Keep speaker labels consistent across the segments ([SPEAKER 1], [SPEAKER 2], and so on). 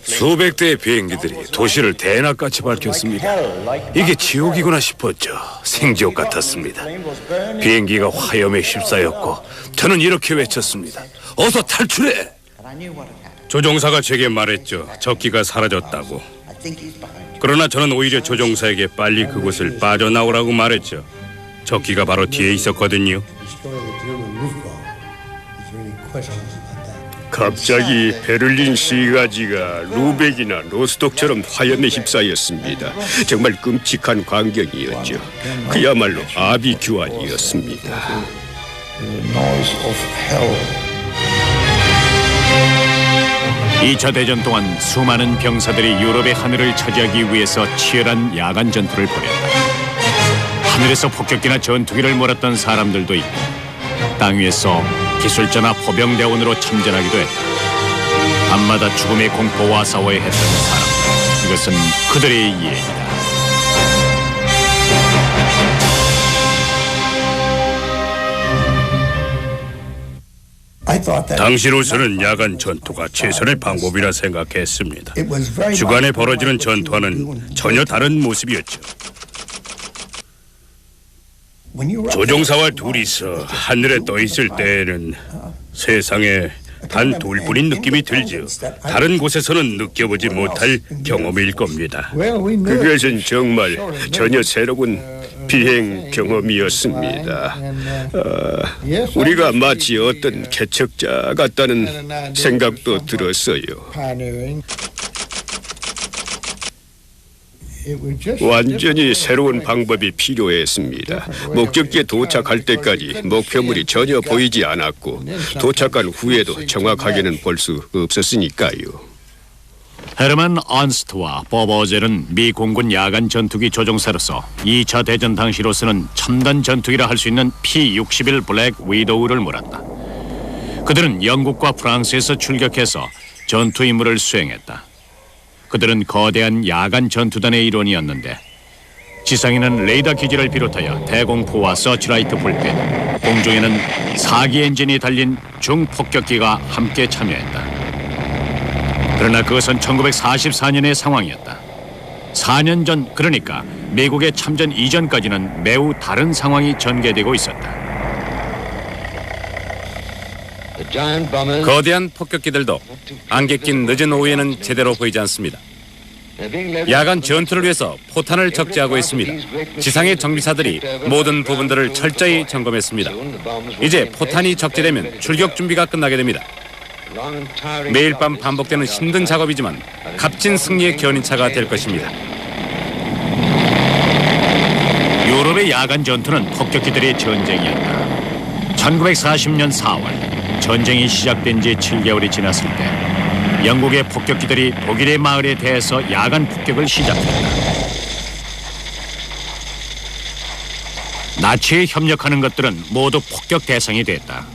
[SPEAKER 1] 수백 대의 비행기들이 도시를 대낮같이 밝혔습니다. 이게 지옥이구나 싶었죠. 생지옥 같았습니다. 비행기가 화염에 휩싸였고 저는 이렇게 외쳤습니다. 어서 탈출해!
[SPEAKER 2] 조종사가 제게 말했죠. 적기가 사라졌다고. 그러나 저는 오히려 조종사에게 빨리 그곳을 빠져나오라고 말했죠. 적기가 바로 뒤에 있었거든요.
[SPEAKER 3] 갑자기 베를린 시가지가 루벡이나 로스톡처럼 화염에 휩싸였습니다. 정말 끔찍한 광경이었죠. 그야말로 아비규환이었습니다.
[SPEAKER 4] 2차 대전 동안 수많은 병사들이 유럽의 하늘을 차지하기 위해서 치열한 야간 전투를 벌였다. 하늘에서 폭격기나 전투기를 몰았던 사람들도 있고 땅 위에서 기술자나 포병대원으로 참전하기도 했다. 밤마다 죽음의 공포와 싸워야 했던 사람들. 이것은 그들의 이야기다.
[SPEAKER 2] 당시로서는 야간 전투가 최선의 방법이라 생각했습니다. 주간에 벌어지는 전투와는 전혀 다른 모습이었죠. 조종사와 둘이서 하늘에 떠 있을 때에는 세상에 단 둘뿐인 느낌이 들죠. 다른 곳에서는 느껴보지 못할 경험일 겁니다.
[SPEAKER 3] 그것은 정말 전혀 새로운 비행 경험이었습니다. 우리가 마치 어떤 개척자 같다는 생각도 들었어요. 완전히 새로운 방법이 필요했습니다. 목적지에 도착할 때까지 목표물이 전혀 보이지 않았고 도착한 후에도 정확하게는 볼 수 없었으니까요.
[SPEAKER 4] 헤르만 언스트와 법 어젤은 미 공군 야간 전투기 조종사로서 2차 대전 당시로서는 첨단 전투기라 할 수 있는 P-61 블랙 위도우를 몰았다. 그들은 영국과 프랑스에서 출격해서 전투 임무를 수행했다. 그들은 거대한 야간 전투단의 일원이었는데 지상에는 레이더 기지를 비롯하여 대공포와 서치라이트 불빛, 공중에는 4기 엔진이 달린 중폭격기가 함께 참여했다. 그러나 그것은 1944년의 상황이었다. 4년 전, 그러니까 미국의 참전 이전까지는 매우 다른 상황이 전개되고 있었다.
[SPEAKER 1] 거대한 폭격기들도 안개 낀 늦은 오후에는 제대로 보이지 않습니다. 야간 전투를 위해서 포탄을 적재하고 있습니다. 지상의 정비사들이 모든 부분들을 철저히 점검했습니다. 이제 포탄이 적재되면 출격 준비가 끝나게 됩니다. 매일 밤 반복되는 힘든 작업이지만 값진 승리의 견인차가 될 것입니다.
[SPEAKER 4] 유럽의 야간 전투는 폭격기들의 전쟁이었다. 1940년 4월 전쟁이 시작된 지 7개월이 지났을 때 영국의 폭격기들이 독일의 마을에 대해서 야간 폭격을 시작했다. 나치에 협력하는 것들은 모두 폭격 대상이 됐다.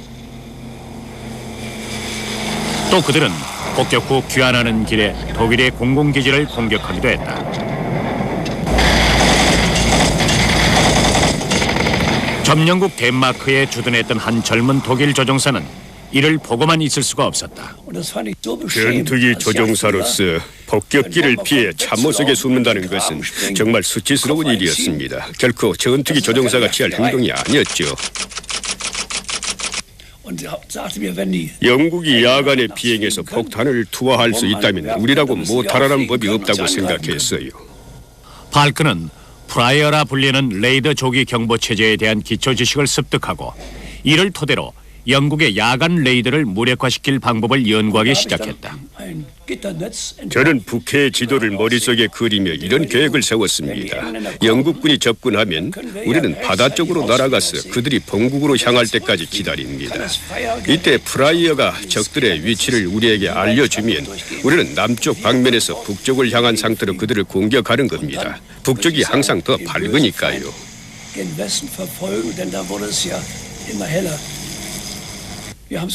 [SPEAKER 4] 또 그들은 폭격 후 귀환하는 길에 독일의 공군기지를 공격하기도 했다. 점령국 덴마크에 주둔했던 한 젊은 독일 조종사는 이를 보고만 있을 수가 없었다.
[SPEAKER 3] 전투기 조종사로서 폭격기를 피해 참호 속에 숨는다는 것은 정말 수치스러운 일이었습니다. 결코 전투기 조종사가 취할 행동이 아니었죠. 영국이 야간에 비행해서 폭탄을 투하할 수 있다면 우리라고 못하라는 법이 없다고 생각했어요.
[SPEAKER 4] 발크는 프라이어라 불리는 레이더 조기 경보 체제에 대한 기초 지식을 습득하고 이를 토대로 영국의 야간 레이더를 무력화시킬 방법을 연구하기 시작했다.
[SPEAKER 3] 저는 북해의 지도를 머릿속에 그리며 이런 계획을 세웠습니다. 영국군이 접근하면 우리는 바다 쪽으로 날아가서 그들이 본국으로 향할 때까지 기다립니다. 이때 프라이어가 적들의 위치를 우리에게 알려주면 우리는 남쪽 방면에서 북쪽을 향한 상태로 그들을 공격하는 겁니다. 북쪽이 항상 더 밝으니까요.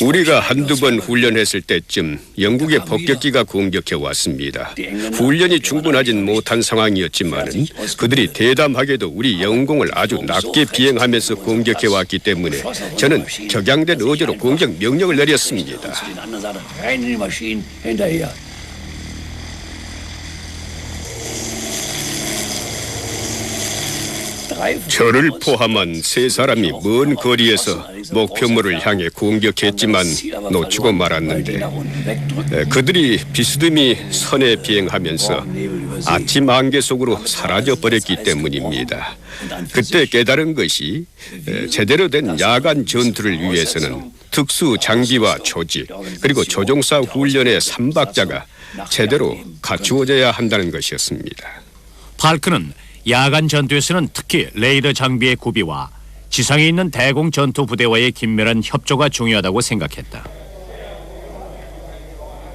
[SPEAKER 3] 우리가 한두 번 훈련했을 때쯤 영국의 폭격기가 공격해 왔습니다. 훈련이 충분하진 못한 상황이었지만은 그들이 대담하게도 우리 영공을 아주 낮게 비행하면서 공격해 왔기 때문에 저는 격양된 어조로 공격 명령을 내렸습니다. 저를 포함한 세 사람이 먼 거리에서 목표물을 향해 공격했지만 놓치고 말았는데 그들이 비스듬히 선에 비행하면서 아침 안개 속으로 사라져 버렸기 때문입니다. 그때 깨달은 것이 제대로 된 야간 전투를 위해서는 특수 장비와 조직 그리고 조종사 훈련의 삼박자가 제대로 갖추어져야 한다는 것이었습니다.
[SPEAKER 4] 팔크는 야간 전투에서는 특히 레이더 장비의 구비와 지상에 있는 대공 전투 부대와의 긴밀한 협조가 중요하다고 생각했다.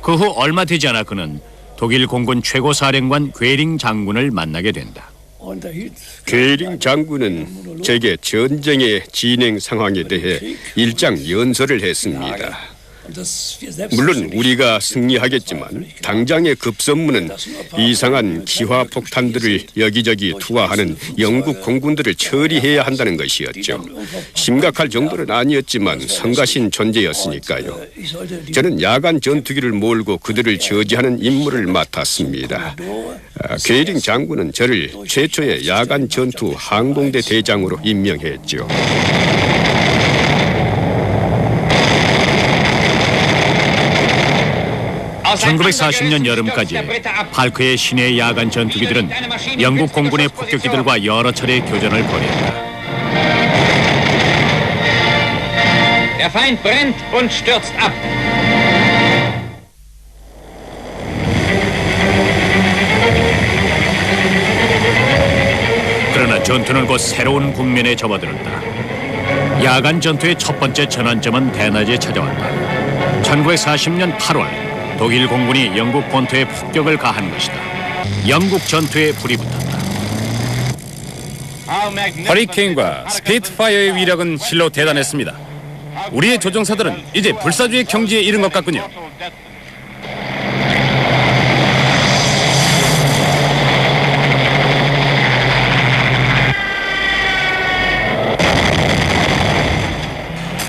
[SPEAKER 4] 그 후 얼마 되지 않아 그는 독일 공군 최고 사령관 괴링 장군을 만나게 된다.
[SPEAKER 3] 괴링 장군은 제게 전쟁의 진행 상황에 대해 일장 연설을 했습니다. 물론 우리가 승리하겠지만 당장의 급선무는 이상한 기화 폭탄들을 여기저기 투하하는 영국 공군들을 처리해야 한다는 것이었죠. 심각할 정도는 아니었지만 성가신 존재였으니까요. 저는 야간 전투기를 몰고 그들을 저지하는 임무를 맡았습니다. 괴링 장군은 저를 최초의 야간 전투 항공대 대장으로 임명했죠.
[SPEAKER 4] 1940년 여름까지 팔크의 신의 야간 전투기들은 영국 공군의 폭격기들과 여러 차례 교전을 벌였다.
[SPEAKER 5] Der Feind brennt und stürzt ab.
[SPEAKER 4] 그러나 전투는 곧 새로운 국면에 접어들었다. 야간 전투의 첫 번째 전환점은 대낮에 찾아왔다. 1940년 8월 독일 공군이 영국 본토에 폭격을 가한 것이다. 영국 전투에 불이 붙었다.
[SPEAKER 1] 허리케인과 스피트파이어의 위력은 실로 대단했습니다. 우리의 조종사들은 이제 불사조의 경지에 이른 것 같군요.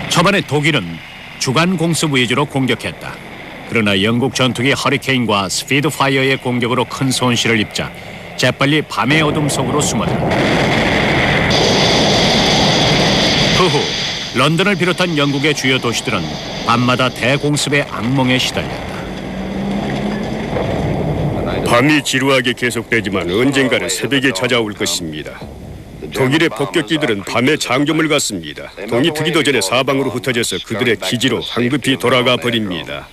[SPEAKER 4] 초반에 독일은 주간 공습 위주로 공격했다. 그러나 영국 전투기 허리케인과 스피드파이어의 공격으로 큰 손실을 입자 재빨리 밤의 어둠 속으로 숨어들었다. 그 후 런던을 비롯한 영국의 주요 도시들은 밤마다 대공습의 악몽에 시달렸다.
[SPEAKER 3] 밤이 지루하게 계속되지만 언젠가는 새벽에 찾아올 것입니다. 독일의 폭격기들은 밤에 장교물 갔습니다. 동이 트기도 전에 사방으로 흩어져서 그들의 기지로 황급히 돌아가 버립니다.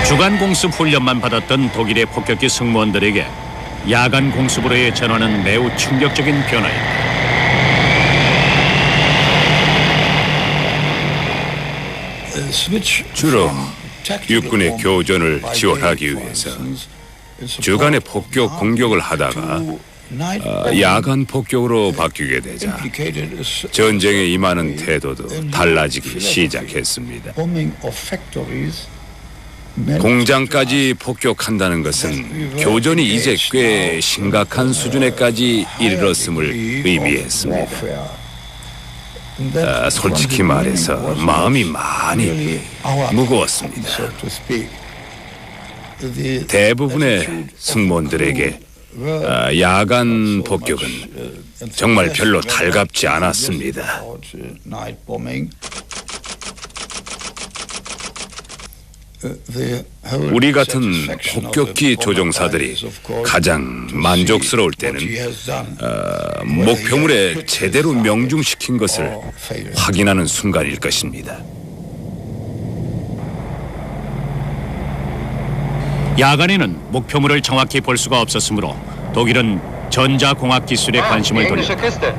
[SPEAKER 4] 주간 공습 훈련만 받았던 독일의 폭격기 승무원들에게 야간 공습으로의 전환은 매우 충격적인 변화였다.
[SPEAKER 1] 주로 육군의 교전을 지원하기 위해서 주간에 폭격 공격을 하다가 야간 폭격으로 바뀌게 되자 전쟁에 임하는 태도도 달라지기 시작했습니다. 공장까지 폭격한다는 것은 교전이 이제 꽤 심각한 수준에까지 이르렀음을 의미했습니다. 솔직히 말해서 마음이 많이 무거웠습니다. 대부분의 승무원들에게 야간 폭격은 정말 별로 달갑지 않았습니다. 우리 같은 폭격기 조종사들이 가장 만족스러울 때는 목표물에 제대로 명중시킨 것을 확인하는 순간일 것입니다.
[SPEAKER 4] 야간에는 목표물을 정확히 볼 수가 없었으므로 독일은 전자공학 기술에 관심을 돌렸다.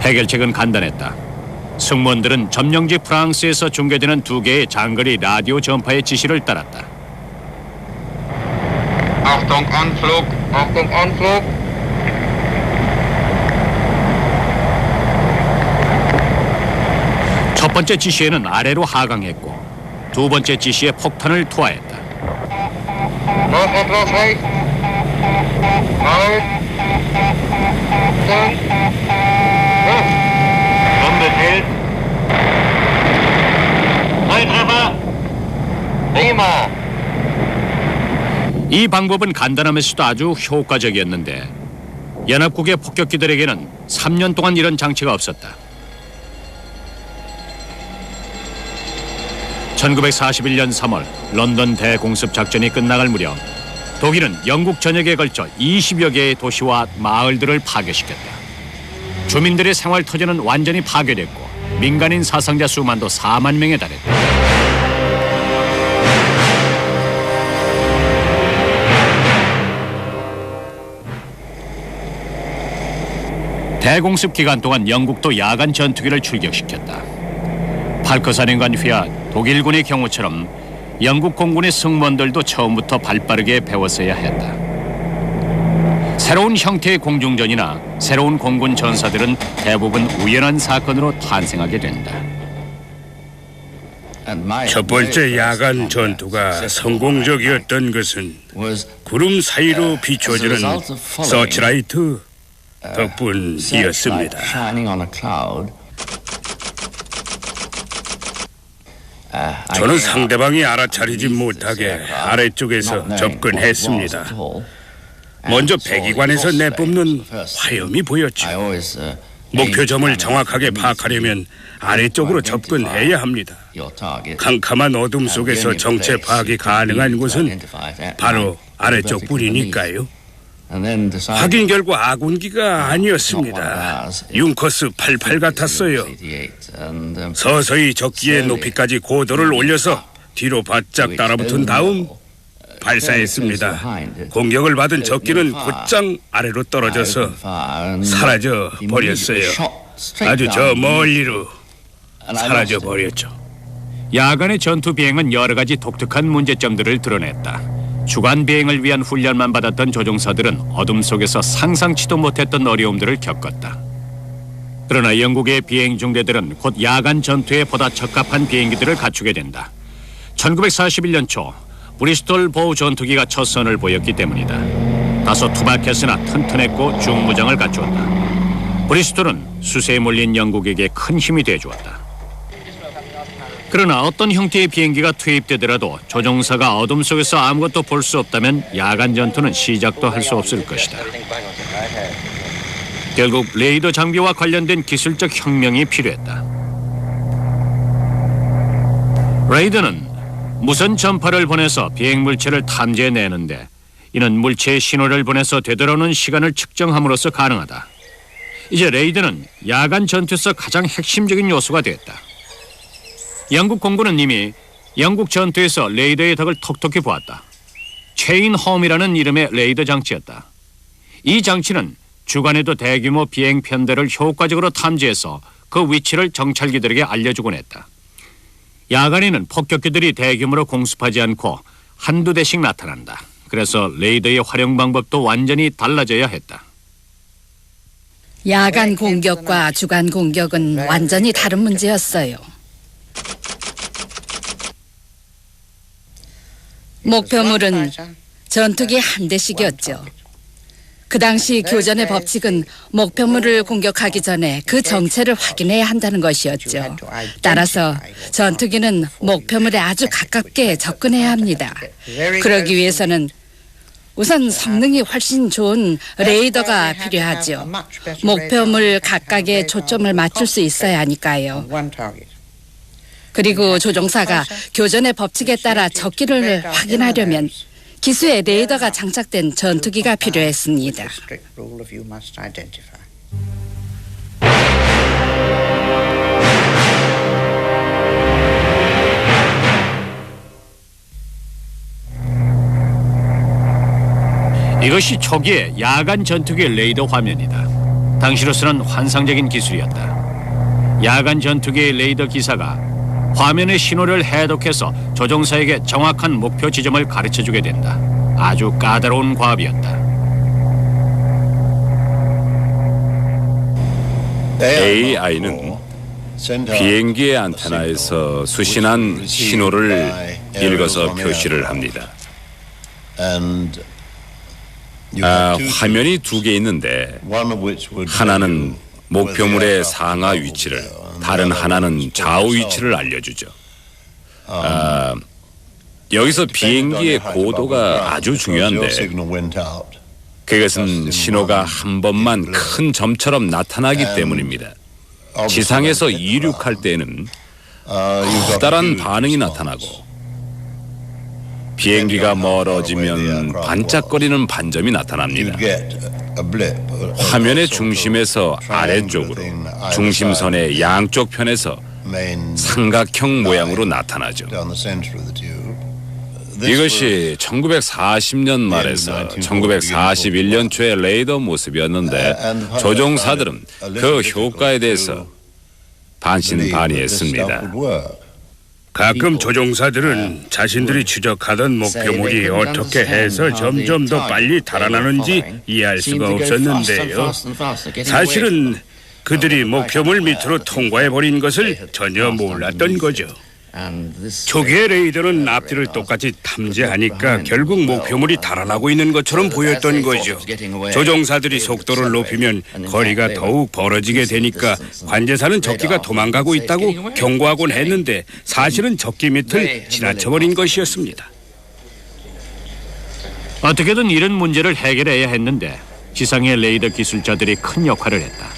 [SPEAKER 4] 해결책은 간단했다. 승무원들은 점령지 프랑스에서 중계되는 2개의 장거리 라디오 전파의 지시를 따랐다.
[SPEAKER 5] Achtung, Anflug! Achtung, Anflug!
[SPEAKER 4] 첫 번째 지시에는 아래로 하강했고 두 번째 지시에 폭탄을 투하했다.
[SPEAKER 5] Los, rechts! Halt! Bombe fällt! Volltreffer! Prima!
[SPEAKER 4] 이 방법은 간단하면서도 아주 효과적이었는데 연합국의 폭격기들에게는 3년 동안 이런 장치가 없었다. 1941년 3월 런던 대공습 작전이 끝나갈 무렵 독일은 영국 전역에 걸쳐 20여 개의 도시와 마을들을 파괴시켰다. 주민들의 생활 터전은 완전히 파괴됐고 민간인 사상자 수만도 4만 명에 달했다. 대공습 기간 동안 영국도 야간 전투기를 출격시켰다. 팔커 사령관 휘하 독일군의 경우처럼 영국 공군의 승무원들도 처음부터 발빠르게 배웠어야 했다. 새로운 형태의 공중전이나 새로운 공군 전사들은 대부분 우연한 사건으로 탄생하게 된다.
[SPEAKER 2] 첫 번째 야간 전투가 성공적이었던 것은 구름 사이로 비춰지는 서치라이트 덕분이었습니다. 저는 상대방이 알아차리지 못하게 아래쪽에서 접근했습니다. 먼저 배기관에서 내뿜는 화염이 보였죠. 목표점을 정확하게 파악하려면 아래쪽으로 접근해야 합니다. 캄캄한 어둠 속에서 정체 파악이 가능한 곳은 바로 아래쪽뿐이니까요. 확인 결과 아군기가 아니었습니다. 융커스 88 같았어요. 서서히 적기의 높이까지 고도를 올려서 뒤로 바짝 따라붙은 다음 발사했습니다. 공격을 받은 적기는 곧장 아래로 떨어져서 사라져 버렸어요. 아주 저 멀리로 사라져 버렸죠.
[SPEAKER 4] 야간의 전투 비행은 여러 가지 독특한 문제점들을 드러냈다. 주간 비행을 위한 훈련만 받았던 조종사들은 어둠 속에서 상상치도 못했던 어려움들을 겪었다. 그러나 영국의 비행 중대들은 곧 야간 전투에 보다 적합한 비행기들을 갖추게 된다. 1941년 초 브리스톨 보우 전투기가 첫 선을 보였기 때문이다. 다소 투박했으나 튼튼했고 중무장을 갖추었다. 브리스톨은 수세에 몰린 영국에게 큰 힘이 돼주었다. 그러나 어떤 형태의 비행기가 투입되더라도 조종사가 어둠 속에서 아무것도 볼 수 없다면 야간 전투는 시작도 할 수 없을 것이다. 결국 레이더 장비와 관련된 기술적 혁명이 필요했다. 레이더는 무선 전파를 보내서 비행 물체를 탐지해내는데 이는 물체의 신호를 보내서 되돌아오는 시간을 측정함으로써 가능하다. 이제 레이더는 야간 전투에서 가장 핵심적인 요소가 되었다. 영국 공군은 이미 영국 전투에서 레이더의 덕을 톡톡히 보았다. 체인 홈이라는 이름의 레이더 장치였다. 이 장치는 주간에도 대규모 비행 편대를 효과적으로 탐지해서 그 위치를 정찰기들에게 알려주곤 했다. 야간에는 폭격기들이 대규모로 공습하지 않고 한두 대씩 나타난다. 그래서 레이더의 활용 방법도 완전히 달라져야 했다.
[SPEAKER 6] 야간 공격과 주간 공격은 완전히 다른 문제였어요. 목표물은 전투기 한 대씩이었죠. 그 당시 교전의 법칙은 목표물을 공격하기 전에 그 정체를 확인해야 한다는 것이었죠. 따라서 전투기는 목표물에 아주 가깝게 접근해야 합니다. 그러기 위해서는 우선 성능이 훨씬 좋은 레이더가 필요하죠. 목표물 각각에 초점을 맞출 수 있어야 하니까요. 그리고 조종사가 교전의 법칙에 따라 적기를 확인하려면 기수에 레이더가 장착된 전투기가 필요했습니다.
[SPEAKER 4] 이것이 초기의 야간 전투기 레이더 화면이다. 당시로서는 환상적인 기술이었다. 야간 전투기의 레이더 기사가 화면의 신호를 해독해서 조종사에게 정확한 목표 지점을 가르쳐주게 된다. 아주 까다로운 과업이었다.
[SPEAKER 1] AI는 비행기의 안테나에서 수신한 신호를 읽어서 표시를 합니다. 화면이 두 개 있는데 하나는 목표물의 상하 위치를, 다른 하나는 좌우 위치를 알려주죠. 여기서 비행기의 고도가 아주 중요한데 그것은 신호가 한 번만 큰 점처럼 나타나기 때문입니다. 지상에서 이륙할 때는 커다란 반응이 나타나고 비행기가 멀어지면 반짝거리는 반점이 나타납니다. 화면의 중심에서 아래쪽으로 중심선의 양쪽 편에서 삼각형 모양으로 나타나죠. 이것이 1940년 말에서 1941년 초의 레이더 모습이었는데 조종사들은 그 효과에 대해서 반신반의했습니다.
[SPEAKER 2] 가끔 조종사들은 자신들이 추적하던 목표물이 어떻게 해서 점점 더 빨리 달아나는지 이해할 수가 없었는데요. 사실은 그들이 목표물 밑으로 통과해버린 것을 전혀 몰랐던 거죠. 초기의 레이더는 앞뒤를 똑같이 탐지하니까 결국 목표물이 달아나고 있는 것처럼 보였던 거죠. 조종사들이 속도를 높이면 거리가 더욱 벌어지게 되니까 관제사는 적기가 도망가고 있다고 경고하곤 했는데 사실은 적기 밑을 지나쳐버린 것이었습니다.
[SPEAKER 4] 어떻게든 이런 문제를 해결해야 했는데 지상의 레이더 기술자들이 큰 역할을 했다.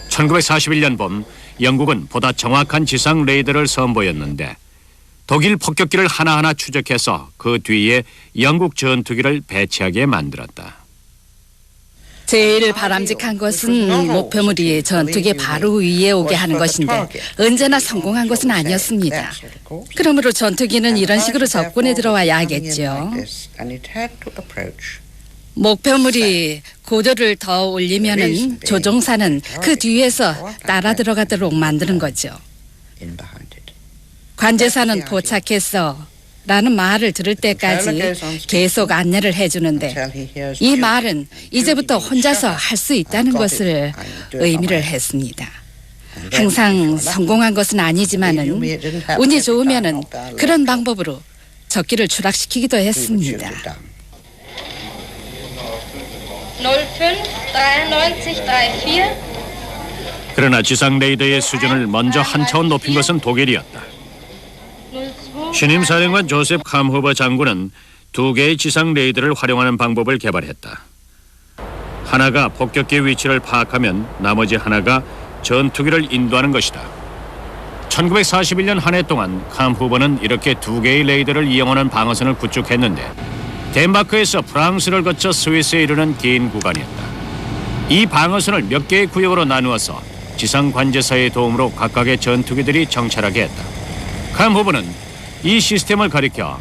[SPEAKER 4] 1941년 봄 영국은 보다 정확한 지상 레이더를 선보였는데 독일 폭격기를 하나하나 추적해서 그 뒤에 영국 전투기를 배치하게 만들었다.
[SPEAKER 6] 제일 바람직한 것은 목표물이 전투기 바로 위에 오게 하는 것인데 언제나 성공한 것은 아니었습니다. 그러므로 전투기는 이런 식으로 접근에 들어와야 하겠죠. 목표물이 고도를 더 올리면은 조종사는 그 뒤에서 따라 들어가도록 만드는 거죠. 관제사는 도착했어 라는 말을 들을 때까지 계속 안내를 해주는데 이 말은 이제부터 혼자서 할 수 있다는 것을 의미를 했습니다. 항상 성공한 것은 아니지만은 운이 좋으면은 그런 방법으로 적기를 추락시키기도 했습니다.
[SPEAKER 7] 059394.
[SPEAKER 4] 그러나 지상 레이더의 수준을 먼저 한 차원 높인 것은 독일이었다. 신임 사령관 조셉 캄후버 장군은 두 개의 지상 레이더를 활용하는 방법을 개발했다. 하나가 폭격기의 위치를 파악하면 나머지 하나가 전투기를 인도하는 것이다. 1941년 한 해 동안 캄후버는 이렇게 두 개의 레이더를 이용하는 방어선을 구축했는데 덴마크에서 프랑스를 거쳐 스위스에 이르는 긴 구간이었다. 이 방어선을 몇 개의 구역으로 나누어서 지상 관제사의 도움으로 각각의 전투기들이 정찰하게 했다. 캄후버는 이 시스템을 가리켜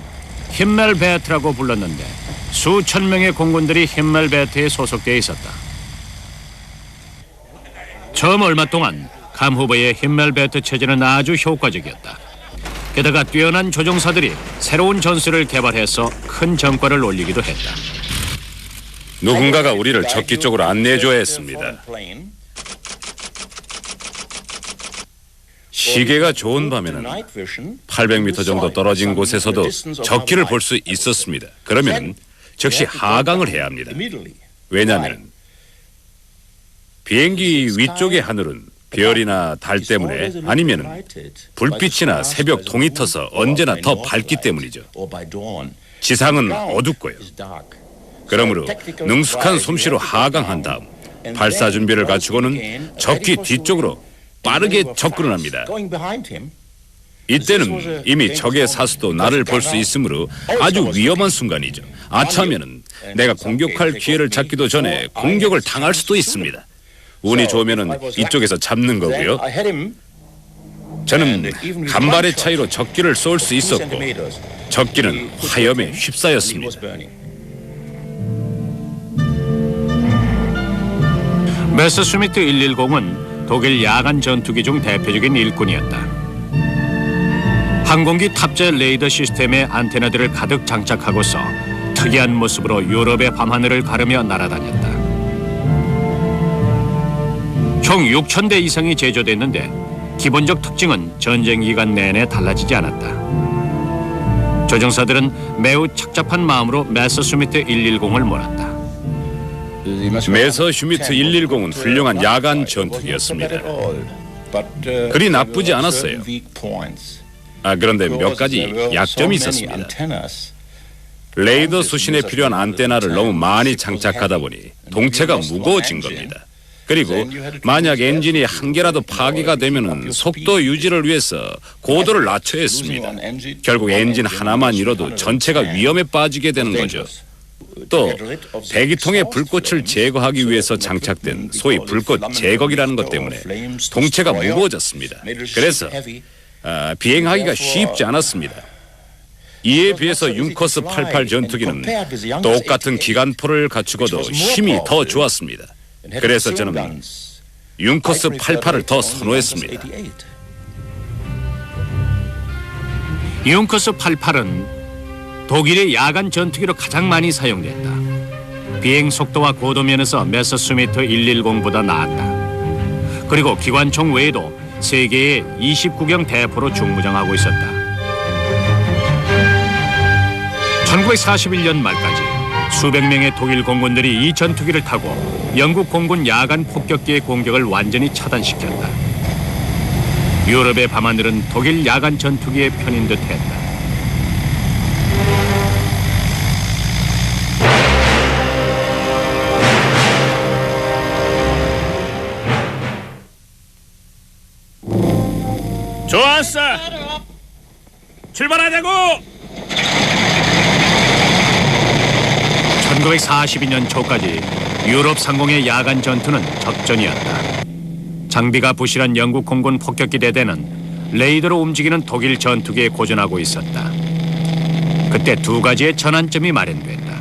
[SPEAKER 4] 힘멜베트라고 불렀는데 수천 명의 공군들이 힘멜베트에 소속되어 있었다. 처음 얼마 동안 캄후버의 힘멜베트 체제는 아주 효과적이었다. 게다가 뛰어난 조종사들이 새로운 전술을 개발해서 큰 전과를 올리기도 했다.
[SPEAKER 1] 누군가가 우리를 적기 쪽으로 안내해줘야 했습니다. 시계가 좋은 밤에는 800m 정도 떨어진 곳에서도 적기를 볼 수 있었습니다. 그러면 즉시 하강을 해야 합니다. 왜냐하면 비행기 위쪽의 하늘은 별이나 달 때문에 아니면 불빛이나 새벽 동이 터서 언제나 더 밝기 때문이죠. 지상은 어둡고요. 그러므로 능숙한 솜씨로 하강한 다음 발사 준비를 갖추고는 적기 뒤쪽으로 빠르게 접근을 합니다. 이때는 이미 적의 사수도 나를 볼 수 있으므로 아주 위험한 순간이죠. 아차하면은 내가 공격할 기회를 잡기도 전에 공격을 당할 수도 있습니다. 운이 좋으면은 이쪽에서 잡는 거고요. 저는 간발의 차이로 적기를 쏠 수 있었고 적기는 화염에 휩싸였습니다.
[SPEAKER 4] 메스스미트 110은 독일 야간 전투기 중 대표적인 일꾼이었다. 항공기 탑재 레이더 시스템에 안테나들을 가득 장착하고서 특이한 모습으로 유럽의 밤하늘을 가르며 날아다녔다. 총 6,000대 이상이 제조됐는데 기본적 특징은 전쟁 기간 내내 달라지지 않았다. 조종사들은 매우 착잡한 마음으로 메서슈미트 110을 몰았다.
[SPEAKER 1] 메서슈미트 110은 훌륭한 야간 전투기였습니다. 그리 나쁘지 않았어요. 그런데 몇 가지 약점이 있었습니다. 레이더 수신에 필요한 안테나를 너무 많이 장착하다 보니 동체가 무거워진 겁니다. 그리고 만약 엔진이 한 개라도 파괴가 되면 속도 유지를 위해서 고도를 낮춰야 했습니다. 결국 엔진 하나만 잃어도 전체가 위험에 빠지게 되는 거죠. 또 배기통의 불꽃을 제거하기 위해서 장착된 소위 불꽃 제거기라는 것 때문에 동체가 무거워졌습니다. 그래서 비행하기가 쉽지 않았습니다. 이에 비해서 융커스 88 전투기는 똑같은 기관포를 갖추고도 힘이 더 좋았습니다. 그래서 저는 융커스 88을 더 선호했습니다.
[SPEAKER 4] 융커스 88은 독일의 야간 전투기로 가장 많이 사용됐다. 비행 속도와 고도 면에서 메서스미트 110보다 나았다. 그리고 기관총 외에도 세계의 29경 대포로 중무장하고 있었다. 1941년 말까지 수백 명의 독일 공군들이 이 전투기를 타고 영국 공군 야간 폭격기의 공격을 완전히 차단시켰다. 유럽의 밤하늘은 독일 야간 전투기의 편인 듯했다.
[SPEAKER 2] 좋았어. 출발하자고.
[SPEAKER 4] 1942년 초까지 유럽 상공의 야간 전투는 접전이었다. 장비가 부실한 영국 공군 폭격기 대대는 레이더로 움직이는 독일 전투기에 고전하고 있었다. 그때 두 가지의 전환점이 마련됐다.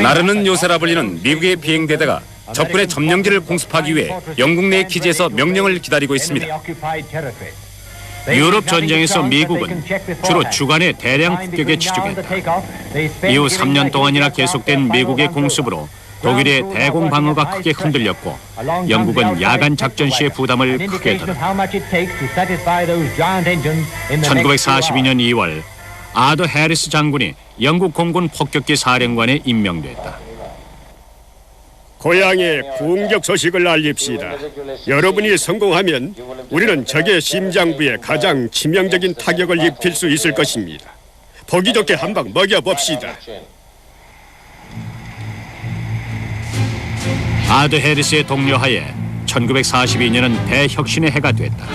[SPEAKER 1] 나르는 요새라 불리는 미국의 비행대대가 적군의 점령지를 공습하기 위해 영국 내 기지에서 명령을 기다리고 있습니다.
[SPEAKER 4] 유럽 전쟁에서 미국은 주로 주간에 대량 폭격에 치중했다. 이후 3년 동안이나 계속된 미국의 공습으로 독일의 대공 방어가 크게 흔들렸고 영국은 야간 작전 시의 부담을 크게 들었다. 1942년 2월 아더 해리스 장군이 영국 공군 폭격기 사령관에 임명됐다.
[SPEAKER 3] 고향에 공격 소식을 알립시다. 여러분이 성공하면 우리는 적의 심장부에 가장 치명적인 타격을 입힐 수 있을 것입니다. 보기 좋게 한 방 먹여봅시다.
[SPEAKER 4] 아더 해리스의 독려하에 1942년은 대혁신의 해가 됐다.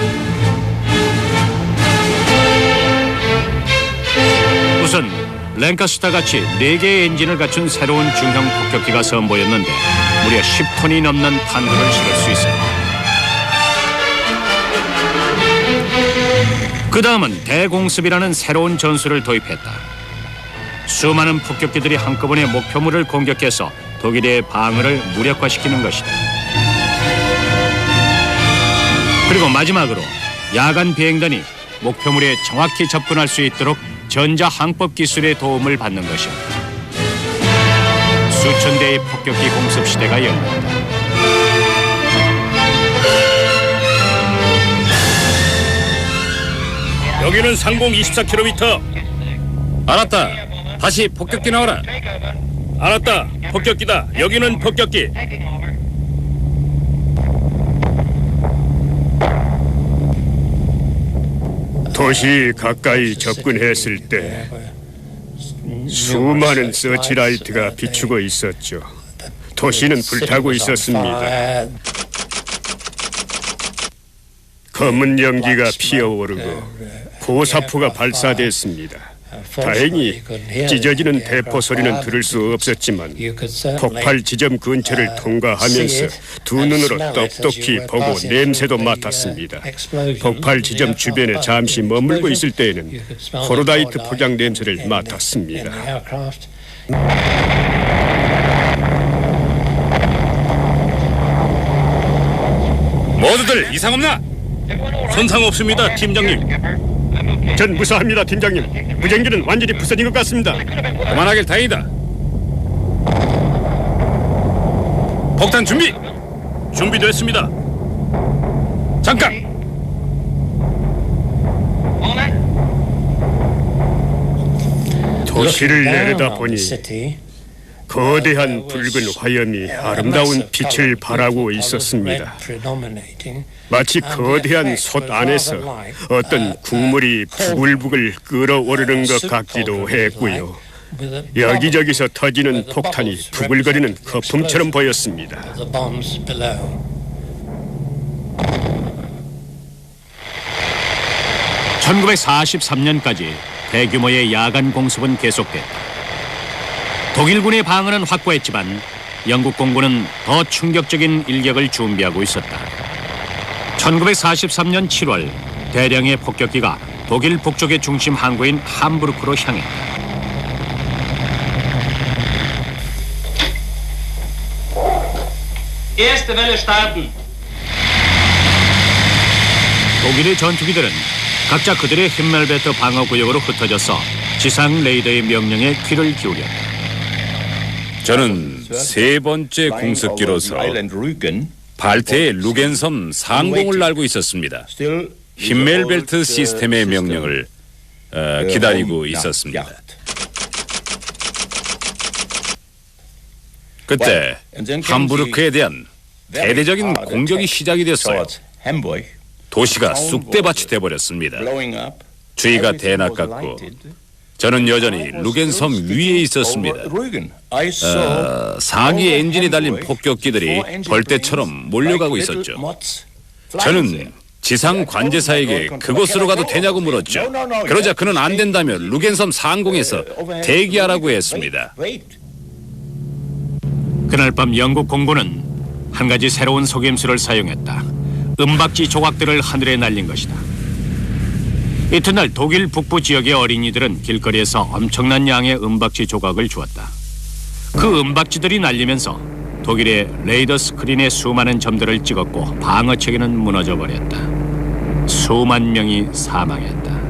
[SPEAKER 4] 우선 랭카스타같이 4개의 엔진을 갖춘 새로운 중형 폭격기가 선보였는데 무려 10톤이 넘는 탄두를 실을 수 있었다. 그 다음은 대공습이라는 새로운 전술을 도입했다. 수많은 폭격기들이 한꺼번에 목표물을 공격해서 독일의 방어를 무력화시키는 것이다. 그리고 마지막으로 야간 비행단이 목표물에 정확히 접근할 수 있도록 전자항법 기술의 도움을 받는 것이었다. 수천 대의 폭격기 공습 시대가 열렸다.
[SPEAKER 2] 여기는 상공 24km.
[SPEAKER 1] 알았다. 다시 폭격기 나와라.
[SPEAKER 2] 알았다. 폭격기다. 여기는 폭격기.
[SPEAKER 3] 도시 가까이 접근했을 때 수많은 서치라이트가 비추고 있었죠. 도시는 불타고 있었습니다. 검은 연기가 피어오르고 고사포가 발사됐습니다. 다행히 찢어지는 대포 소리는 들을 수 없었지만 폭발 지점 근처를 통과하면서 두 눈으로 똑똑히 보고 냄새도 맡았습니다. 폭발 지점 주변에 잠시 머물고 있을 때에는 호로다이트 포장 냄새를 맡았습니다.
[SPEAKER 1] 모두들 이상 없나?
[SPEAKER 2] 손상 없습니다, 팀장님.
[SPEAKER 3] 전 무사합니다, 팀장님. 무전기는 완전히 부서진 것 같습니다.
[SPEAKER 1] 그만하길 다행이다. 폭탄 준비.
[SPEAKER 2] 준비됐습니다.
[SPEAKER 1] 잠깐.
[SPEAKER 3] 도시를 내려다보니 거대한 붉은 화염이 아름다운 빛을 발하고 있었습니다. 마치 거대한 솥 안에서 어떤 국물이 부글부글 끓어오르는 것 같기도 했고요. 여기저기서 터지는 폭탄이 부글거리는 거품처럼 보였습니다.
[SPEAKER 4] 1943년까지 대규모의 야간 공습은 계속됐다. 독일군의 방어는 확고했지만 영국 공군은 더 충격적인 일격을 준비하고 있었다. 1943년 7월 대량의 폭격기가 독일 북쪽의 중심 항구인 함부르크로 향했다.
[SPEAKER 5] Erste Welle starten.
[SPEAKER 4] 독일의 전투기들은 각자 그들의 힌멜베트 방어구역으로 흩어져서 지상 레이더의 명령에 귀를 기울였다.
[SPEAKER 1] 저는 세 번째 공습기로서 발트의 루겐섬 상공을 날고 있었습니다. 힌멜벨트 시스템의 명령을 기다리고 있었습니다. 그때 함부르크에 대한 대대적인 공격이 시작이 됐어요. 도시가 쑥대밭이 돼버렸습니다. 주위가 대낮같고 저는 여전히 루겐섬 위에 있었습니다. 상위 엔진이 달린 폭격기들이 벌떼처럼 몰려가고 있었죠. 저는 지상 관제사에게 그곳으로 가도 되냐고 물었죠. 그러자 그는 안 된다며 루겐섬 상공에서 대기하라고 했습니다.
[SPEAKER 4] 그날 밤 영국 공군은 한 가지 새로운 속임수를 사용했다. 은박지 조각들을 하늘에 날린 것이다. 이튿날 독일 북부 지역의 어린이들은 길거리에서 엄청난 양의 은박지 조각을 주었다. 그 은박지들이 날리면서 독일의 레이더 스크린의 수많은 점들을 찍었고 방어 체계는 무너져 버렸다. 수만 명이 사망했다.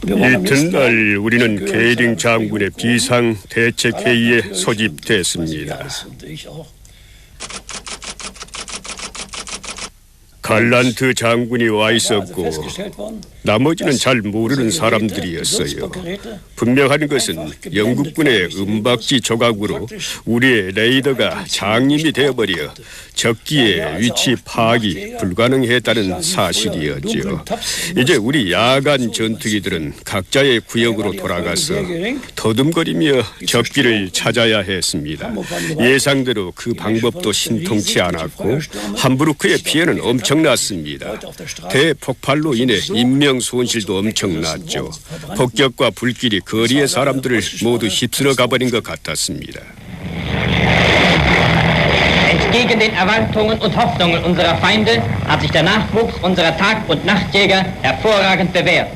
[SPEAKER 3] 이튿날 우리는 게링 장군의 비상 대책 회의에 소집됐습니다. 갈란트 장군이 와 있었고 나머지는 잘 모르는 사람들이었어요. 분명한 것은 영국군의 은박지 조각으로 우리의 레이더가 장님이 되어버려 적기의 위치 파악이 불가능했다는 사실이었죠. 이제 우리 야간 전투기들은 각자의 구역으로 돌아가서 더듬거리며 적기를 찾아야 했습니다. 예상대로 그 방법도 신통치 않았고 함부르크의 피해는 엄청났습니다. 대폭발로 인해 인명 손실도 엄청났죠. 폭격과 불길이 거리의 사람들을 모두 휩쓸어 가버린 것 같았습니다.
[SPEAKER 5] Entgegen den Erwartungen und Hoffnungen unserer Feinde hat sich der Nachwuchs unserer Tag- und Nachtjäger hervorragend bewährt.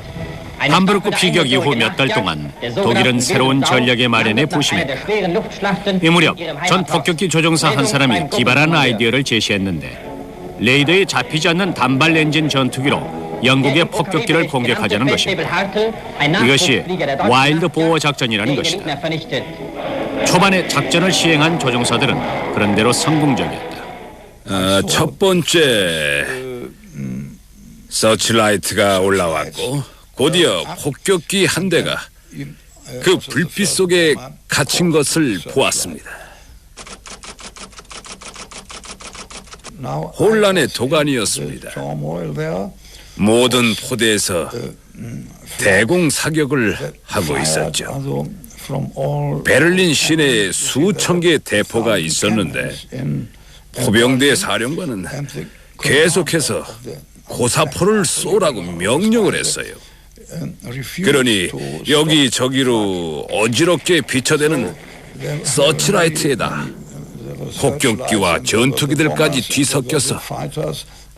[SPEAKER 4] 함부르크 피격 이후 몇 달 동안 독일은 새로운 전략에 마련에 부심했다. 이 무렵 전 폭격기 조종사 한 사람이 기발한 아이디어를 제시했는데 레이더에 잡히지 않는 단발 엔진 전투기로 영국의 폭격기를 공격하자는 것입니다. 이것이 와일드 보어 작전이라는 것이다. 초반에 작전을 시행한 조종사들은 그런대로 성공적이었다.
[SPEAKER 1] 첫 번째 서치라이트가 올라왔고 곧이어 폭격기 한 대가 그 불빛 속에 갇힌 것을 보았습니다. 혼란의 도가니였습니다. 모든 포대에서 대공 사격을 하고 있었죠. 베를린 시내에 수천 개의 대포가 있었는데 포병대 사령관은 계속해서 고사포를 쏘라고 명령을 했어요. 그러니 여기저기로 어지럽게 비춰대는 서치라이트에다 폭격기와 전투기들까지 뒤섞여서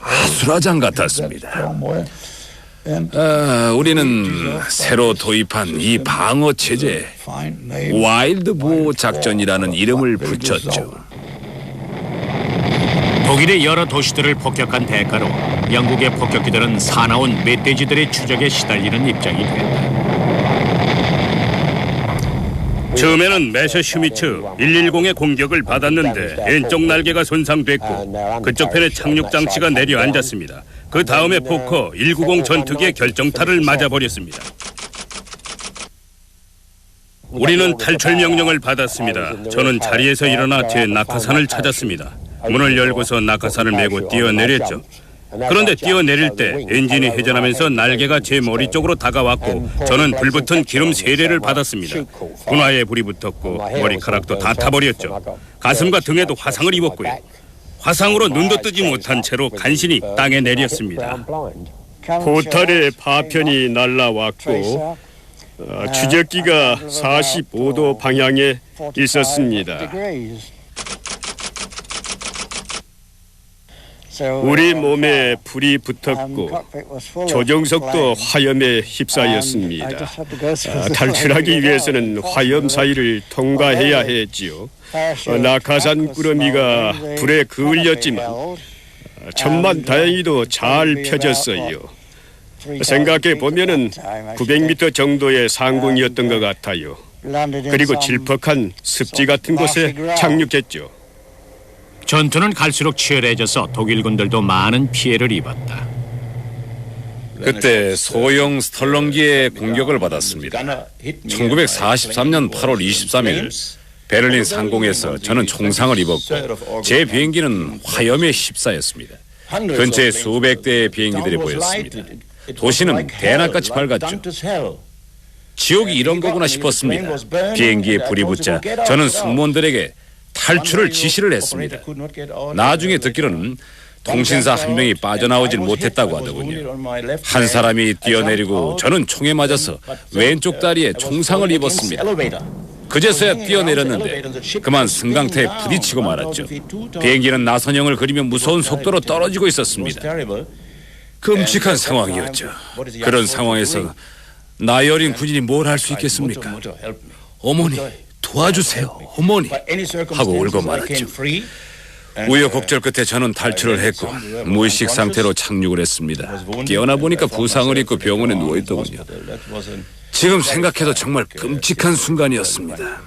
[SPEAKER 1] 아수라장 같았습니다. 우리는 새로 도입한 이 방어 체제에 와일드 보호 작전이라는 이름을 붙였죠.
[SPEAKER 4] 독일의 여러 도시들을 폭격한 대가로 영국의 폭격기들은 사나운 멧돼지들의 추적에 시달리는 입장이 됐다.
[SPEAKER 2] 처음에는 메셔슈미츠 110의 공격을 받았는데 왼쪽 날개가 손상됐고 그쪽 편의 착륙 장치가 내려앉았습니다. 그 다음에 포커 190 전투기의 결정타를 맞아버렸습니다. 우리는 탈출 명령을 받았습니다. 저는 자리에서 일어나 제 낙하산을 찾았습니다. 문을 열고서 낙하산을 메고 뛰어내렸죠. 그런데 뛰어내릴 때 엔진이 회전하면서 날개가 제 머리 쪽으로 다가왔고 저는 불붙은 기름 세례를 받았습니다. 분화에 불이 붙었고 머리카락도 다 타버렸죠. 가슴과 등에도 화상을 입었고요. 화상으로 눈도 뜨지 못한 채로 간신히 땅에 내렸습니다.
[SPEAKER 3] 포탈의 파편이 날라왔고 추적기가 45도 방향에 있었습니다. 우리 몸에 불이 붙었고 조종석도 화염에 휩싸였습니다. 탈출하기 위해서는 화염 사이를 통과해야 했지요. 낙하산 꾸러미가 불에 그을렸지만 천만다행히도 잘 펴졌어요. 생각해 보면은 900m 정도의 상공이었던 것 같아요. 그리고 질퍽한 습지 같은 곳에 착륙했죠.
[SPEAKER 4] 전투는 갈수록 치열해져서 독일군들도 많은 피해를 입었다.
[SPEAKER 1] 그때 소형 스털렁기의 공격을 받았습니다. 1943년 8월 23일 베를린 상공에서 저는 총상을 입었고 제 비행기는 화염에 휩싸였습니다. 근처에 수백 대의 비행기들이 보였습니다. 도시는 대낮같이 밝았죠. 지옥이 이런 거구나 싶었습니다. 비행기에 불이 붙자 저는 승무원들에게 탈출을 지시를 했습니다. 나중에 듣기로는 통신사 한 명이 빠져나오질 못했다고 하더군요. 한 사람이 뛰어내리고 저는 총에 맞아서 왼쪽 다리에 총상을 입었습니다. 그제서야 뛰어내렸는데 그만 승강태에 부딪히고 말았죠. 비행기는 나선형을 그리며 무서운 속도로 떨어지고 있었습니다. 끔찍한 상황이었죠. 그런 상황에서 나이 어린 군인이 뭘 할 수 있겠습니까? 어머니 도와주세요, 어머니 하고 울고 말았죠. 우여곡절 끝에 저는 탈출을 했고 무의식 상태로 착륙을 했습니다. 깨어나 보니까 부상을 입고 병원에 누워있더군요. 지금 생각해도 정말 끔찍한 순간이었습니다.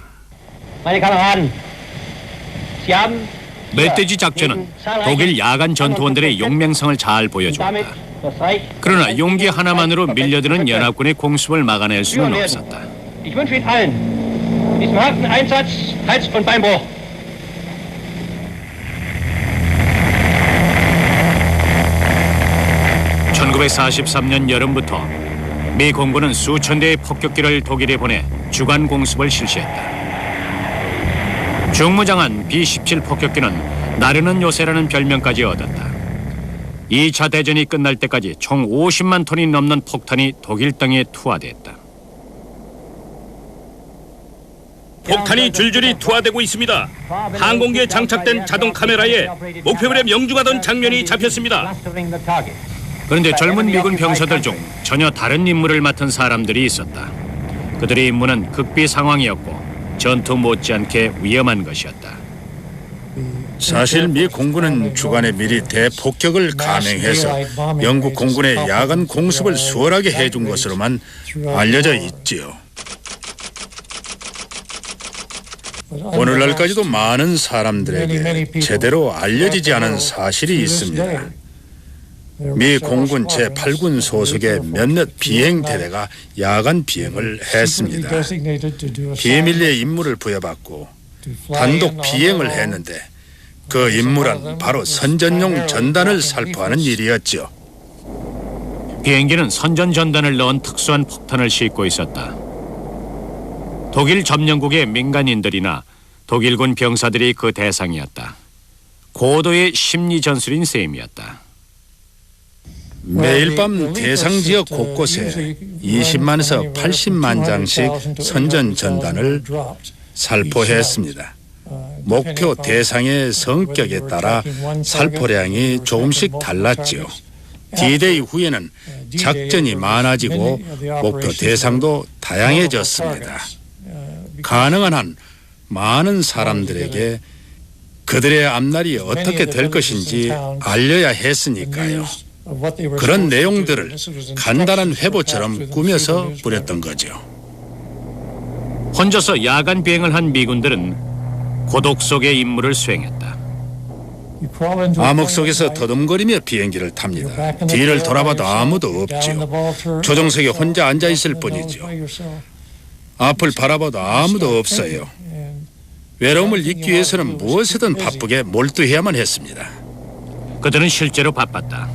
[SPEAKER 4] 멧돼지 작전은 독일 야간 전투원들의 용맹성을 잘 보여주었다. 그러나 용기 하나만으로 밀려드는 연합군의 공습을 막아낼 수는 없었다.
[SPEAKER 5] Diesem harten Einsatz, Hals- und Beinbruch.
[SPEAKER 4] (1943년) 여름부터 미 공군은 수천 대의 폭격기를 독일에 보내 주간 공습을 실시했다. 중무장한 B-17 폭격기는 나르는 요새라는 별명까지 얻었다. 2차 대전이 끝날 때까지 총 50만 톤이 넘는 폭탄이 독일 땅에 투하됐다.
[SPEAKER 2] 폭탄이 줄줄이 투하되고 있습니다. 항공기에 장착된 자동 카메라에 목표물에 명중하던 장면이 잡혔습니다.
[SPEAKER 4] 그런데 젊은 미군 병사들 중 전혀 다른 임무를 맡은 사람들이 있었다. 그들의 임무는 극비 상황이었고 전투 못지않게 위험한 것이었다.
[SPEAKER 8] 사실 미 공군은 주간에 미리 대폭격을 감행해서 영국 공군의 야간 공습을 수월하게 해준 것으로만 알려져 있지요. 오늘날까지도 많은 사람들에게 제대로 알려지지 않은 사실이 있습니다. 미 공군 제8군 소속의 몇몇 비행대대가 야간 비행을 했습니다. 비밀리에 임무를 부여받고 단독 비행을 했는데 그 임무란 바로 선전용 전단을 살포하는 일이었죠.
[SPEAKER 4] 비행기는 선전 전단을 넣은 특수한 폭탄을 싣고 있었다. 독일 점령국의 민간인들이나 독일군 병사들이 그 대상이었다. 고도의 심리 전술인 셈이었다.
[SPEAKER 8] 매일 밤 대상 지역 곳곳에 20만에서 80만 장씩 선전 전단을 살포했습니다. 목표 대상의 성격에 따라 살포량이 조금씩 달랐지요. D-Day 후에는 작전이 많아지고 목표 대상도 다양해졌습니다. 가능한 한 많은 사람들에게 그들의 앞날이 어떻게 될 것인지 알려야 했으니까요. 그런 내용들을 간단한 회보처럼 꾸며서 뿌렸던 거죠.
[SPEAKER 4] 혼자서 야간 비행을 한 미군들은 고독 속의 임무를 수행했다.
[SPEAKER 8] 암흑 속에서 더듬거리며 비행기를 탑니다. 뒤를 돌아봐도 아무도 없지요. 조종석에 혼자 앉아 있을 뿐이죠. 앞을 바라봐도 아무도 없어요. 외로움을 잊기 위해서는 무엇이든 바쁘게 몰두해야만 했습니다.
[SPEAKER 4] 그들은 실제로 바빴다.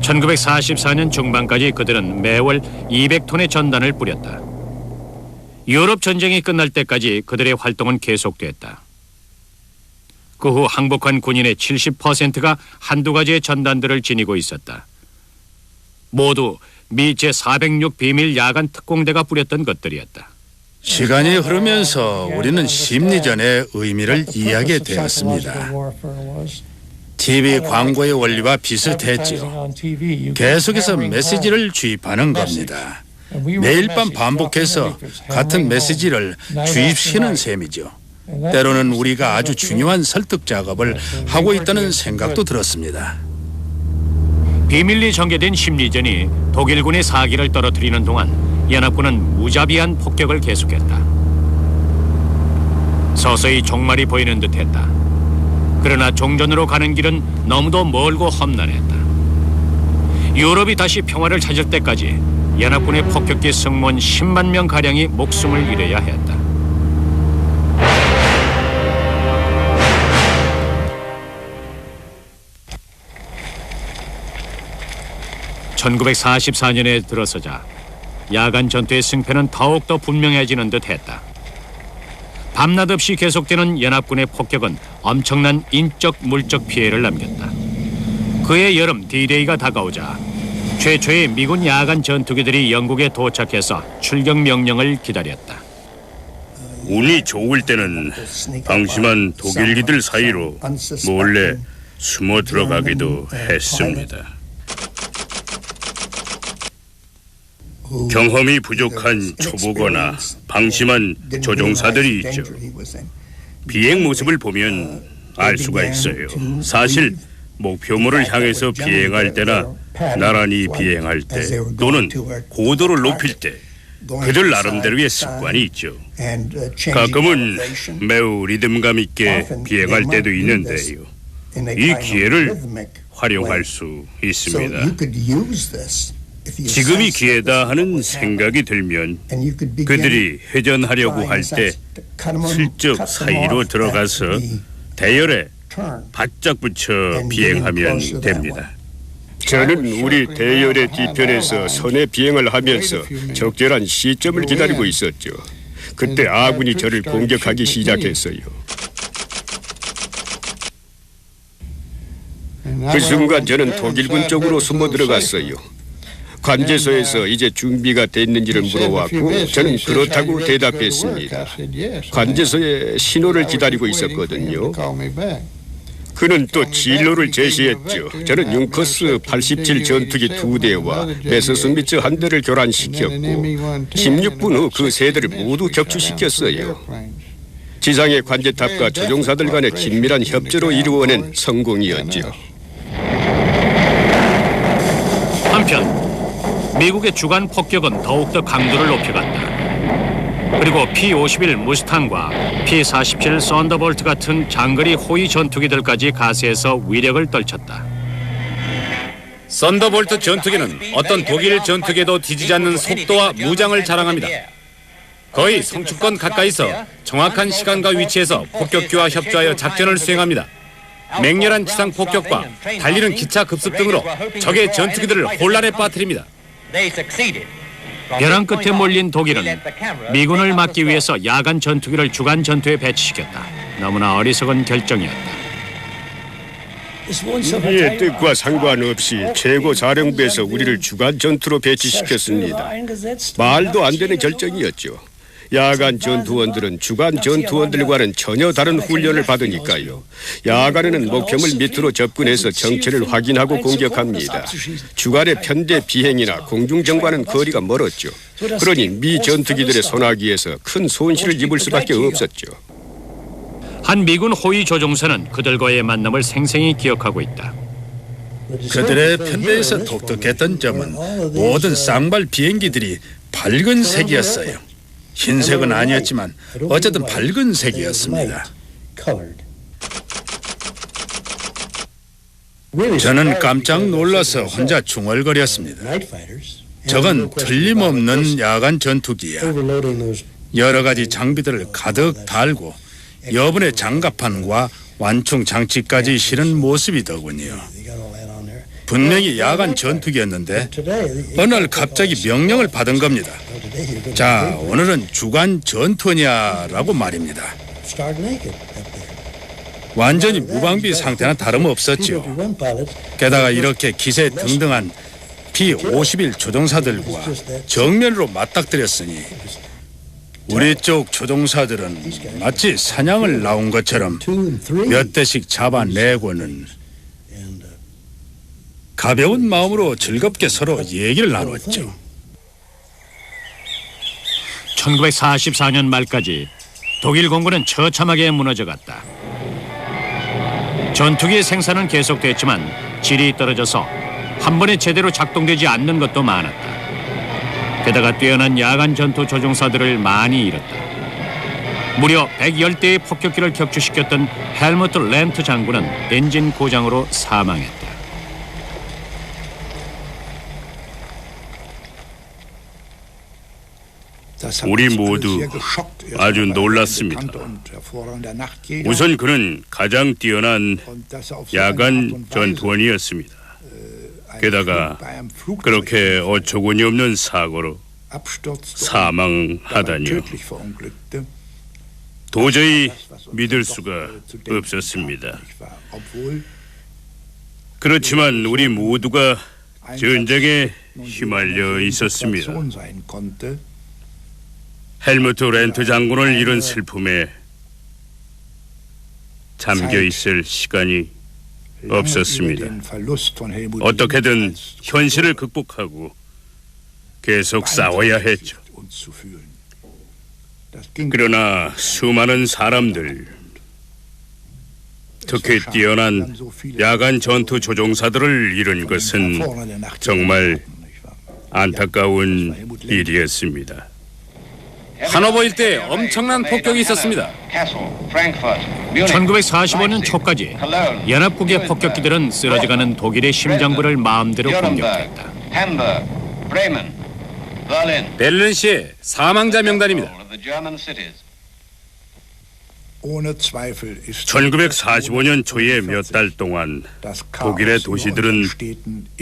[SPEAKER 4] 1944년 중반까지 그들은 매월 200톤의 전단을 뿌렸다. 유럽 전쟁이 끝날 때까지 그들의 활동은 계속됐다. 그 후 항복한 군인의 70%가 한두 가지의 전단들을 지니고 있었다. 모두 미 제406 비밀 야간 특공대가 뿌렸던 것들이었다.
[SPEAKER 8] 시간이 흐르면서 우리는 심리전의 의미를 이해하게 되었습니다. TV 광고의 원리와 비슷했지요. 계속해서 메시지를 주입하는 겁니다. 매일 밤 반복해서 같은 메시지를 주입시키는 셈이죠. 때로는 우리가 아주 중요한 설득 작업을 하고 있다는 생각도 들었습니다.
[SPEAKER 4] 비밀리 전개된 심리전이 독일군의 사기를 떨어뜨리는 동안 연합군은 무자비한 폭격을 계속했다. 서서히 종말이 보이는 듯했다. 그러나 종전으로 가는 길은 너무도 멀고 험난했다. 유럽이 다시 평화를 찾을 때까지 연합군의 폭격기 승무원 10만 명가량이 목숨을 잃어야 했다. (1944년에) 들어서자 야간 전투의 승패는 더욱더 분명해지는 듯했다. 밤낮 없이 계속되는 연합군의 폭격은 엄청난 인적 물적 피해를 남겼다. 그해 여름 D-Day가 다가오자 최초의 미군 야간 전투기들이 영국에 도착해서 출격 명령을 기다렸다.
[SPEAKER 2] 운이 좋을 때는 방심한 독일기들 사이로 몰래 숨어 들어가기도 했습니다. 경험이 부족한 초보거나 방심한 조종사들이 있죠. 비행 모습을 보면 알 수가 있어요. 사실 목표물을 향해서 비행할 때나 나란히 비행할 때 또는 고도를 높일 때 그들 나름대로의 습관이 있죠. 가끔은 매우 리듬감 있게 비행할 때도 있는데요. 이 기회를 활용할 수 있습니다. 지금이 기회다 하는 생각이 들면 그들이 회전하려고 할 때 슬쩍 사이로 들어가서 대열에 바짝 붙여 비행하면 됩니다.
[SPEAKER 3] 저는 우리 대열의 뒤편에서 선의 비행을 하면서 적절한 시점을 기다리고 있었죠. 그때 아군이 저를 공격하기 시작했어요. 그 순간 저는 독일군 쪽으로 숨어 들어갔어요. 관제소에서 이제 준비가 됐는지를 물어왔고 저는 그렇다고 대답했습니다. 관제소에 신호를 기다리고 있었거든요. 그는 또 진로를 제시했죠. 저는 융커스 87 전투기 2대와 메서스미츠 1대를 교란시켰고 16분 후 그 3대를 모두 격추시켰어요. 지상의 관제탑과 조종사들 간의 긴밀한 협조로 이루어낸 성공이었죠.
[SPEAKER 4] 한편 미국의 주간 폭격은 더욱더 강도를 높여갔다. 그리고 P-51 무스탕과 P-47 썬더볼트 같은 장거리 호위 전투기들까지 가세해서 위력을 떨쳤다.
[SPEAKER 1] 썬더볼트 전투기는 어떤 독일 전투기에도 뒤지지 않는 속도와 무장을 자랑합니다. 거의 성축권 가까이서 정확한 시간과 위치에서 폭격기와 협조하여 작전을 수행합니다. 맹렬한 지상 폭격과 달리는 기차 급습 등으로 적의 전투기들을 혼란에 빠뜨립니다.
[SPEAKER 4] 벼랑 끝에 몰린 독일은 미군을 막기 위해서 야간 전투기를 주간 전투에 배치시켰다. 너무나 어리석은 결정이었다.
[SPEAKER 3] 우리의 뜻과 상관없이 최고 사령부에서 우리를 주간 전투로 배치시켰습니다. 말도 안 되는 결정이었죠. 야간 전투원들은 주간 전투원들과는 전혀 다른 훈련을 받으니까요. 야간에는 목표물 밑으로 접근해서 정체를 확인하고 공격합니다. 주간의 편대 비행이나 공중정과는 거리가 멀었죠. 그러니 미 전투기들의 소나기에서 큰 손실을 입을 수밖에 없었죠.
[SPEAKER 4] 한 미군 호위 조종사는 그들과의 만남을 생생히 기억하고 있다.
[SPEAKER 8] 그들의 편대에서 독특했던 점은 모든 쌍발 비행기들이 밝은 색이었어요. 흰색은 아니었지만 어쨌든 밝은 색이었습니다. 저는 깜짝 놀라서 혼자 중얼거렸습니다. 저건 틀림없는 야간 전투기야. 여러 가지 장비들을 가득 달고 여분의 장갑판과 완충 장치까지 실은 모습이더군요. 분명히 야간 전투기였는데 어느 날 갑자기 명령을 받은 겁니다. 자, 오늘은 주간 전투냐라고 말입니다. 완전히 무방비 상태나 다름없었죠. 게다가 이렇게 기세 등등한 B-51 조종사들과 정면으로 맞닥뜨렸으니 우리 쪽 조종사들은 마치 사냥을 나온 것처럼 몇 대씩 잡아내고는 가벼운 마음으로 즐겁게 서로 얘기를 나눴죠.
[SPEAKER 4] 1944년 말까지 독일 공군은 처참하게 무너져갔다. 전투기 생산은 계속됐지만 질이 떨어져서 한 번에 제대로 작동되지 않는 것도 많았다. 게다가 뛰어난 야간 전투 조종사들을 많이 잃었다. 무려 110대의 폭격기를 격추시켰던 헬무트 렌트 장군은 엔진 고장으로 사망했다.
[SPEAKER 2] 우리 모두 아주 놀랐습니다. 우선 그는 가장 뛰어난 야간 전투원이었습니다. 게다가 그렇게 어처구니 없는 사고로 사망하다니요. 도저히 믿을 수가 없었습니다. 그렇지만 우리 모두가 전쟁에 휘말려 있었습니다. 헬무트 렌트 장군을 잃은 슬픔에 잠겨 있을 시간이 없었습니다. 어떻게든 현실을 극복하고 계속 싸워야 했죠. 그러나 수많은 사람들, 특히 뛰어난 야간 전투 조종사들을 잃은 것은 정말 안타까운 일이었습니다.
[SPEAKER 1] 하노버 일대에 엄청난 폭격이 있었습니다.
[SPEAKER 4] 1945년 초까지 연합국의 폭격기들은 쓰러져가는 독일의 심장부를 마음대로 공격했다.
[SPEAKER 1] 베를린시의 사망자 명단입니다.
[SPEAKER 2] 1945년 초에 몇 달 동안 독일의 도시들은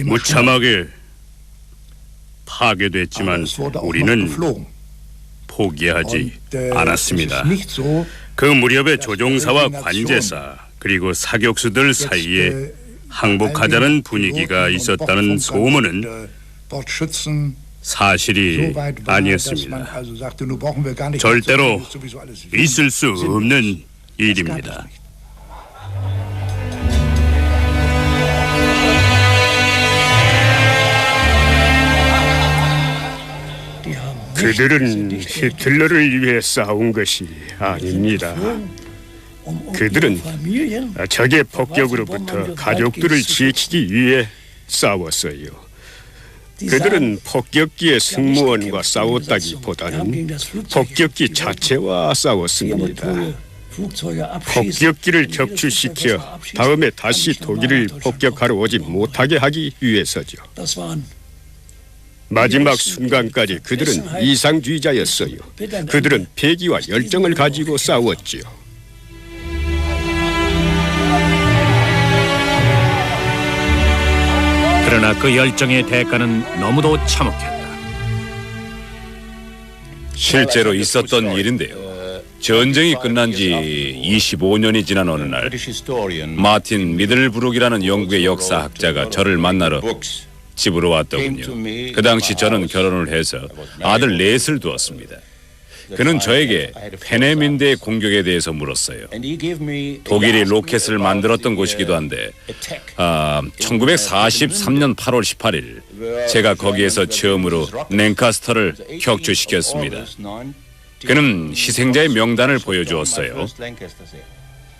[SPEAKER 2] 무참하게 파괴됐지만 우리는 포기하지 않았습니다. 그 무렵에 조종사와 관제사 그리고 사격수들 사이에 항복하자는 분위기가 있었다는 소문은 사실이 아니었습니다. 절대로 있을 수 없는 일입니다.
[SPEAKER 3] 그들은 히틀러를 위해 싸운 것이 아닙니다. 그들은 적의 폭격으로부터 가족들을 지키기 위해 싸웠어요. 그들은 폭격기의 승무원과 싸웠다기보다는 폭격기 자체와 싸웠습니다. 폭격기를 격추시켜 다음에 다시 독일을 폭격하러 오지 못하게 하기 위해서죠. 마지막 순간까지 그들은 이상주의자였어요. 그들은 패기와 열정을 가지고 싸웠지요.
[SPEAKER 4] 그러나 그 열정의 대가는 너무도 참혹했다.
[SPEAKER 1] 실제로 있었던 일인데요. 전쟁이 끝난 지 25년이 지난 어느 날 마틴 미들브룩이라는 영국의 역사학자가 저를 만나러 집으로 왔더군요. 그 당시 저는 결혼을 해서 아들 넷을 두었습니다. 그는 저에게 페네민대의 공격에 대해서 물었어요. 독일이 로켓을 만들었던 곳이기도 한데 1943년 8월 18일 제가 거기에서 처음으로 랭카스터를 격추시켰습니다. 그는 희생자의 명단을 보여주었어요.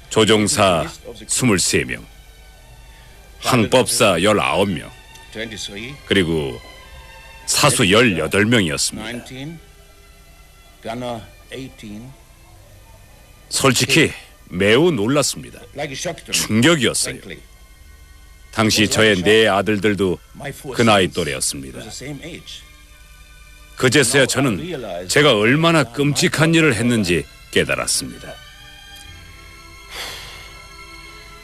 [SPEAKER 1] 조종사 23명, 항법사 19명, 그리고 사수 18명이었습니다. 솔직히 매우 놀랐습니다. 충격이었어요. 당시 저의 네 아들들도 그 나이 또래였습니다. 그제서야 저는 제가 얼마나 끔찍한 일을 했는지 깨달았습니다.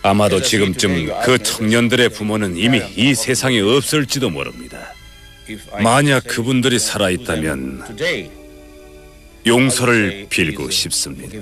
[SPEAKER 1] 아마도 지금쯤 그 청년들의 부모는 이미 이 세상에 없을지도 모릅니다. 만약 그분들이 살아있다면 용서를 빌고 싶습니다.